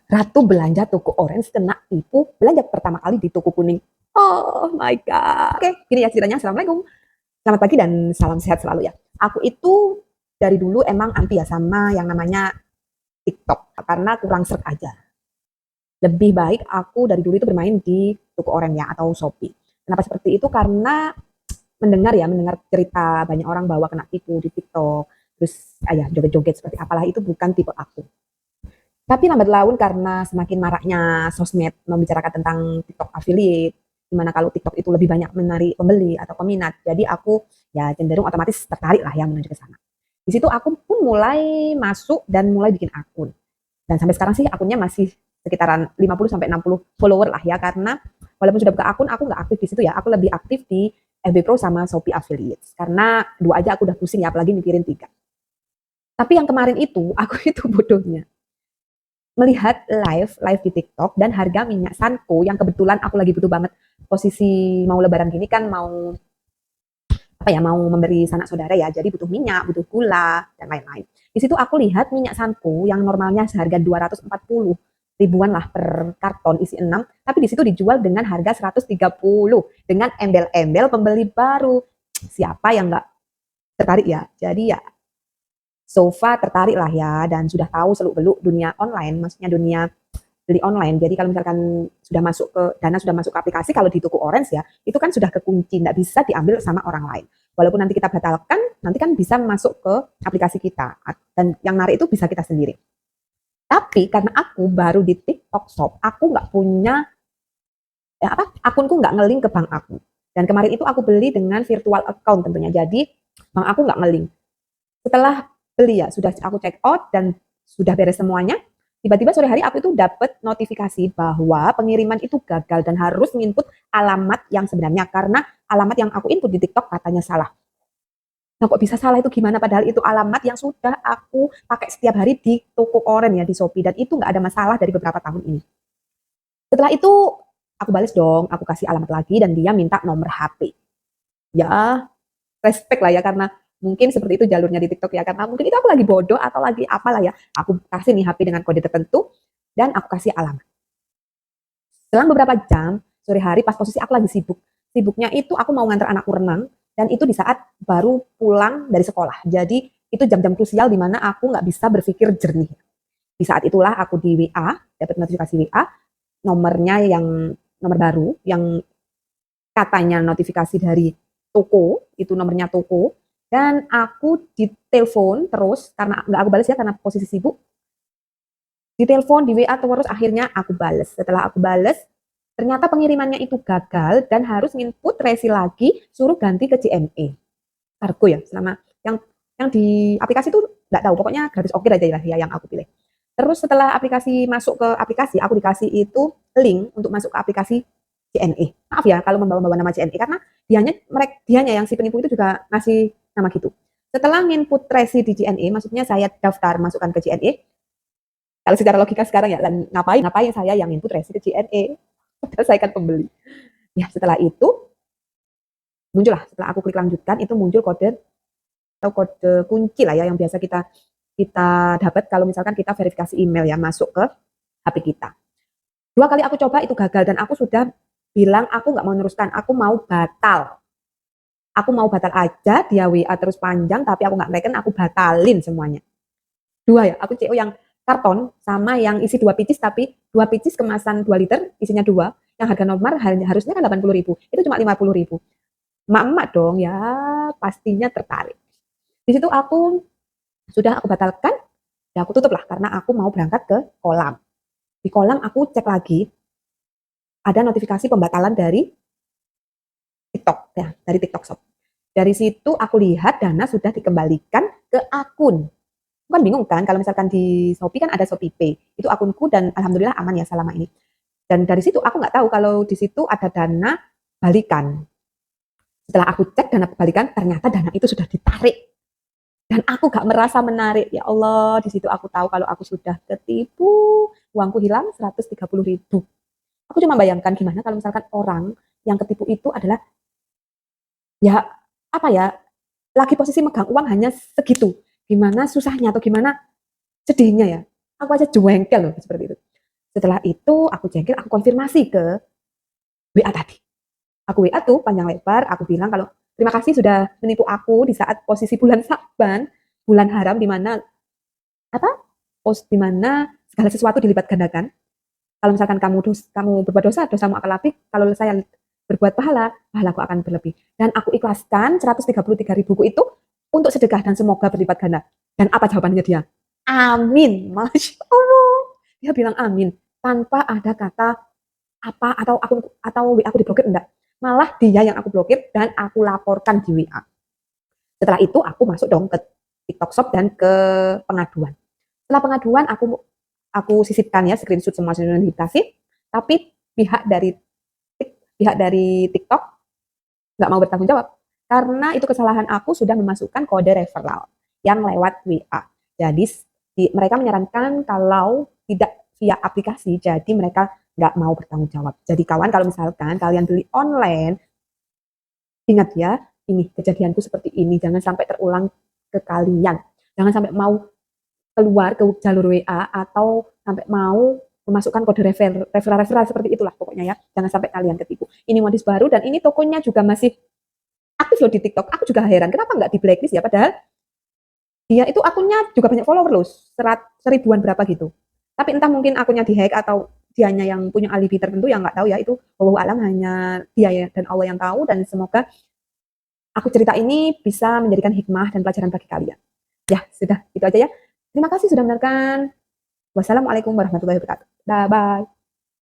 Ratu belanja toko orange kena tipu belanja pertama kali di toko kuning. Oh my God. Oke, gini ya ceritanya. Assalamualaikum. Selamat pagi dan salam sehat selalu ya. Aku itu dari dulu emang anti ya sama yang namanya TikTok. Karena kurang seret aja. Lebih baik aku dari dulu itu bermain di toko orange ya atau Shopee. Kenapa seperti itu? Karena mendengar cerita banyak orang bahwa kena tipu di TikTok. Terus ayah joget-joget seperti apalah itu bukan tipe aku. Tapi lambat laun karena semakin maraknya sosmed membicarakan tentang TikTok affiliate, di mana kalau TikTok itu lebih banyak menarik pembeli atau peminat, jadi aku ya cenderung otomatis tertarik lah yang menuju ke sana. Di situ aku pun mulai masuk dan mulai bikin akun. Dan sampai sekarang sih akunnya masih sekitaran 50 sampai 60 follower lah ya, karena walaupun sudah buka akun, aku nggak aktif di situ ya, aku lebih aktif di FB Pro sama Shopee Affiliates. Karena dua aja aku udah pusing ya, apalagi mikirin tiga. Tapi yang kemarin itu, aku itu bodohnya melihat live di TikTok dan harga minyak Sanko yang kebetulan aku lagi butuh banget, posisi mau lebaran gini kan, mau apa ya, mau memberi sanak saudara ya, jadi butuh minyak, butuh gula dan lain-lain. Di situ aku lihat minyak Sanko yang normalnya seharga 240 ribuan lah per karton isi 6, tapi di situ dijual dengan harga 130 dengan embel-embel pembeli baru. Siapa yang nggak tertarik ya? Jadi ya so far tertarik lah ya, dan sudah tahu seluk-beluk dunia online, maksudnya dunia beli online. Jadi kalau misalkan sudah masuk ke dana, sudah masuk ke aplikasi, kalau di toko orange ya, itu kan sudah kekunci, nggak bisa diambil sama orang lain. Walaupun nanti kita batalkan, nanti kan bisa masuk ke aplikasi kita, dan yang narik itu bisa kita sendiri. Tapi karena aku baru di TikTok Shop, aku nggak punya ya apa, akunku nggak ngeling ke bank aku. Dan kemarin itu aku beli dengan virtual account tentunya. Jadi bank aku nggak ngeling. Setelah beli ya, sudah aku check out dan sudah beres semuanya, tiba-tiba sore hari aku itu dapat notifikasi bahwa pengiriman itu gagal dan harus menginput alamat yang sebenarnya, karena alamat yang aku input di TikTok katanya salah. Nah, kok bisa salah itu gimana? Padahal itu alamat yang sudah aku pakai setiap hari di toko oren ya, di Shopee, dan itu nggak ada masalah dari beberapa tahun ini. Setelah itu aku balas dong, aku kasih alamat lagi dan dia minta nomor HP. Ya, respect lah ya, karena mungkin seperti itu jalurnya di TikTok ya, karena mungkin itu aku lagi bodoh atau lagi apalah ya, aku kasih nih HP dengan kode tertentu dan aku kasih alamat. Selang beberapa jam sore hari pas posisi aku lagi sibuknya itu aku mau ngantar anakku renang, dan itu di saat baru pulang dari sekolah, jadi itu jam-jam krusial di mana aku nggak bisa berpikir jernih. Di saat itulah aku di WA dapat notifikasi WA, nomornya yang nomor baru yang katanya notifikasi dari toko, itu nomornya toko, dan aku ditelepon terus karena nggak aku balas ya karena posisi sibuk. Ditelepon di WA terus, akhirnya aku balas. Setelah aku balas, ternyata pengirimannya itu gagal dan harus input resi lagi, suruh ganti ke JNE. Kargo ya, selama yang di aplikasi itu nggak tahu, pokoknya gratis ongkir aja ya yang aku pilih. Terus setelah aplikasi masuk ke aplikasi, aku dikasih itu link untuk masuk ke aplikasi JNE. Maaf ya kalau membawa-bawa nama JNE, karena dianya yang si penipu itu juga ngasih nama gitu. Setelah input resi di JNE, maksudnya saya daftar masukkan ke JNE. Kalau secara logika sekarang ya, ngapain saya yang input resi ke JNE? Padahal saya kan pembeli. Ya setelah itu muncul lah, setelah aku klik lanjutkan itu muncul kode atau kode kunci lah ya, yang biasa kita kita dapat kalau misalkan kita verifikasi email ya masuk ke HP kita. Dua kali aku coba itu gagal dan aku sudah bilang aku nggak mau meneruskan, aku mau batal. Aku mau batal aja, dia WA terus panjang tapi aku nggak neken, aku batalin semuanya. Dua ya, aku CO yang karton sama yang isi 2 pieces, tapi 2 pieces kemasan 2 liter isinya dua, yang harga normal harusnya kan 80 ribu, itu cuma 50 ribu. Emak-emak dong ya, pastinya tertarik. Di situ aku sudah aku batalkan, ya aku tutup lah karena aku mau berangkat ke kolam. Di kolam aku cek lagi, ada notifikasi pembatalan dari TikTok ya, dari TikTok Shop. Dari situ aku lihat dana sudah dikembalikan ke akun. Kan bingung kan kalau misalkan di Shopee kan ada Shopee Pay. Itu akunku dan alhamdulillah aman ya selama ini. Dan dari situ aku nggak tahu kalau di situ ada dana balikan. Setelah aku cek dana balikan, ternyata dana itu sudah ditarik. Dan aku gak merasa menarik. Ya Allah, di situ aku tahu kalau aku sudah ketipu. Uangku hilang 130 ribu. Aku cuma bayangkan gimana kalau misalkan orang yang ketipu itu adalah, ya apa ya, lagi posisi megang uang hanya segitu. Gimana susahnya atau gimana sedihnya ya. Aku aja jengkel loh seperti itu. Setelah itu aku jengkel, aku konfirmasi ke WA tadi. Aku WA tuh panjang lebar, aku bilang kalau terima kasih sudah menipu aku di saat posisi bulan Sakban, bulan haram di mana apa? Di mana segala sesuatu dilipat gandakan. Kalau misalkan kamu berbuat dosa, dosamu akan lebih. Kalau saya berbuat pahala, pahalaku akan berlebih. Dan aku ikhlaskan 133.000 itu untuk sedekah dan semoga berlipat ganda. Dan apa jawabannya dia? Amin. Masya Allah. Dia bilang amin. Tanpa ada kata apa atau WA aku diblokir, enggak. Malah dia yang aku blokir dan aku laporkan di WA. Setelah itu aku masuk dong ke TikTok Shop dan ke pengaduan. Setelah pengaduan aku sisipkan ya screenshot semua yang dikasih, tapi pihak dari TikTok nggak mau bertanggung jawab karena itu kesalahan aku sudah memasukkan kode referral yang lewat WA. Jadi mereka menyarankan kalau tidak via aplikasi, jadi mereka nggak mau bertanggung jawab. Jadi kawan, kalau misalkan kalian beli online, ingat ya, ini kejadianku seperti ini, jangan sampai terulang ke kalian. Jangan sampai mau keluar ke jalur WA atau sampai mau memasukkan kode referral seperti itulah pokoknya ya. Jangan sampai kalian ketipu. Ini modus baru dan ini tokonya juga masih aktif loh di TikTok. Aku juga heran kenapa nggak di blacklist ya, padahal dia itu akunnya juga banyak follower loh, seribuan berapa gitu. Tapi entah mungkin akunnya dihack atau dianya yang punya alibi tertentu, yang nggak tahu ya, itu wallahu alam, hanya dia ya dan Allah yang tahu. Dan semoga aku cerita ini bisa menjadikan hikmah dan pelajaran bagi kalian. Ya, sudah itu aja ya. Terima kasih sudah mendengarkan. Wassalamualaikum warahmatullahi wabarakatuh. Bye bye.